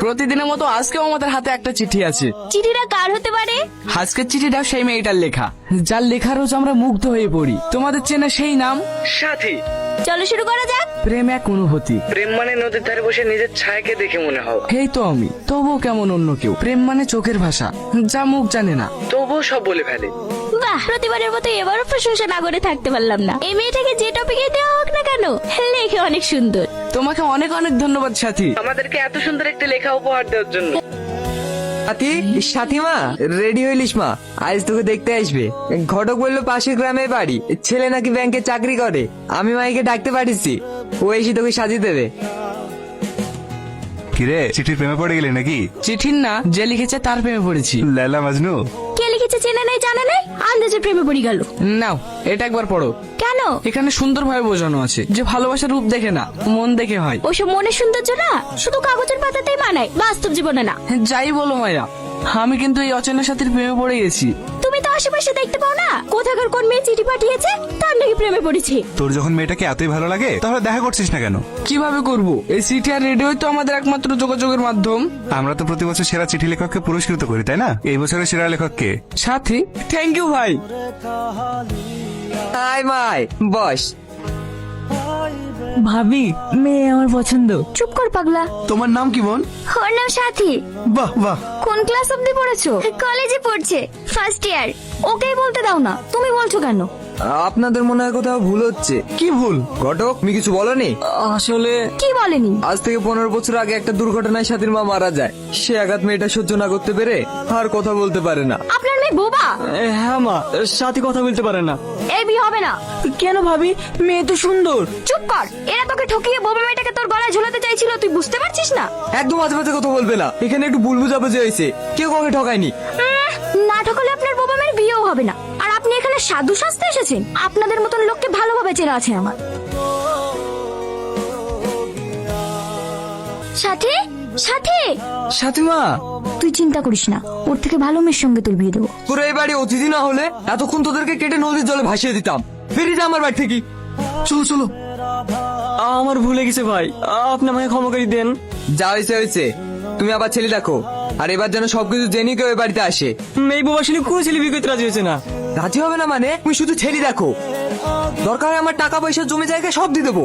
প্রতিদিনের মতো আজকেও আমাদের হাতে একটা চিঠি আছে। চিঠিটা কার হতে পারে? আজকের চিঠিটাও সেই মেয়েটার লেখা, যার লেখার রোজ আমরা মুগ্ধ হয়ে পড়ি। তোমাদের চেনা সেই নাম সাথী। চলো শুরু করা যাক। প্রেম এক অনুভূতি, প্রেম মানে নদীর ধারে বসে নিজের ছায়াকে দেখে মনে হয় এই তো আমি, তবুও কেমন অন্য কেউ। প্রেম মানে চোখের ভাষা, যা মুখ জানে না তবুও সব বলে ফেলে। বাহ, প্রতিবারের মতো এবারও প্রশংসা না করে থাকতে পারলাম না। এই মেয়েটাকে যে টপিকে দেওয়া হোক না কেন, লেখে অনেক সুন্দর। তোমাকে অনেক অনেক ধন্যবাদ সাথী, আমাদেরকে এত সুন্দর একটা লেখা উপহার দেওয়ার জন্য। সাথী মা, রেডি হইলিস মা, আজ তোকে দেখতে আসবে। ঘটক বললো পাশের গ্রামে বাড়ি, ছেলে নাকি ব্যাংকে চাকরি করে। আমি মাইকে ডাকতে পারিছি, ও এসে তোকে সাজিয়ে দেবে। কিরে, চিঠির প্রেমে পড়ে গেলি নাকি? চিঠির না, যে লিখেছে তার প্রেমে পড়েছি। লালা মজনু। কে লিখেছে চেনা নাই জানা নাই, আন্দাজে প্রেমে পড়ে গেল। নাও এটা একবার পড়ো। কেন? এখানে সুন্দরভাবে বোঝানো আছে যে ভালোবাসার রূপ দেখে না, মন দেখে হয়। ওসব মনের সৌন্দর্য না শুধু কাগজের পাতাতেই মানায়, বাস্তব জীবনে না। যাই বলো মায়া, আমি কিন্তু এই অচেনা সাথীর প্রেমে পড়ে গেছি। তুমি তো আশেপাশে দেখতে পাও না, কোথাকার কোন মেয়ে চিঠি পাঠিয়েছে তার নাকি প্রেমে পড়েছে। তোর যখন মেয়েটাকে এতই ভালো লাগে তাহলে দেখা করছিস না কেন? কিভাবে করব? এই চিঠি আর রেডিওই তো আমাদের একমাত্র যোগাযোগের মাধ্যম। আমরা তো প্রতি বছর সেরা চিঠি লেখককে পুরস্কৃত করি, তাই না? এই বছরের সেরা লেখককে সাথী, থ্যাংক ইউ ভাই। হাই মাই, বস। ভাবি, মেয়ে আমার পছন্দ। চুপ কর পাগলা। তোমার নাম কি বোন? ওর নাম সাথী। বাহ বাহ। কোন ক্লাস অবধি পড়েছো? কলেজে পড়ছে, ফার্স্ট ইয়ার। ওকেই বলতে দাও না, তুমি বলছো কেন? আপনাদের মনে হয় কোথাও ভুল হচ্ছে। কি ভুল? ঘটক, তুমি কিছু বলনি? আসলে কি বলেনি? আজ থেকে 15 বছর আগে একটা দুর্ঘটনায় সাথীর মা মারা যায়। সে আঘাত মেয়েটা সহ্য না করতে পেরে আর কথা বলতে পারে না। আপনার মেয়ে বোবা? হ্যাঁ মা, সাথী কথা বলতে পারে না। এই বিয়ে হবে না। কেন ভাবি? মেয়ে তো সুন্দর। চুপ কর, এরা তোকে ঠকিয়ে বোবা মেয়েটাকে তোর গলায় ঝুলাতে চাইছিল, তুই বুঝতে পারছিস না? একদম মাঝে মাঝে কথা বলবে না, এখানে একটু ভুল বুঝাবুঝি হয়েছে, কেউ কাউকে ঠকায়নি। না ঠকালে আপনার বোবা মেয়ের বিয়েও হবে না। আর আপনি এখানে সাধু সাজতে এসেছেন? আপনাদের মতন লোককে ভালোভাবে চেনা আছে আমার। সাথী, সাথী, সাথী মা, তুই চিন্তা করিস না, ওর থেকে ভালো মেয়ের সঙ্গে তোর বিয়ে দেবো। তোরা এই বাড়ি অতিথি না হলে এতক্ষণ তোদেরকে কেটে নদীর জলে ভাসিয়ে দিতাম। ফিরে যা আমার বাড়ি থেকে। চলো চলো। আমার ভুলে গেছে ভাই, আপনি আমাকে ক্ষমা করে দেন। যা হয়েছে হয়েছে, তুমি আবার ছেলে দেখো। আর এবার যেন সবকিছু জেনে কেউ এই বাড়িতে আসে। মেয়ে প্রবাসী কোনো ছেলে বিয়ে করতে রাজি হয়েছে না। রাজি হবে না মানে? তুমি শুধু ছেলে দেখো, দরকার হয় আমার টাকা পয়সা জমি জায়গা সব দিয়ে দেবো।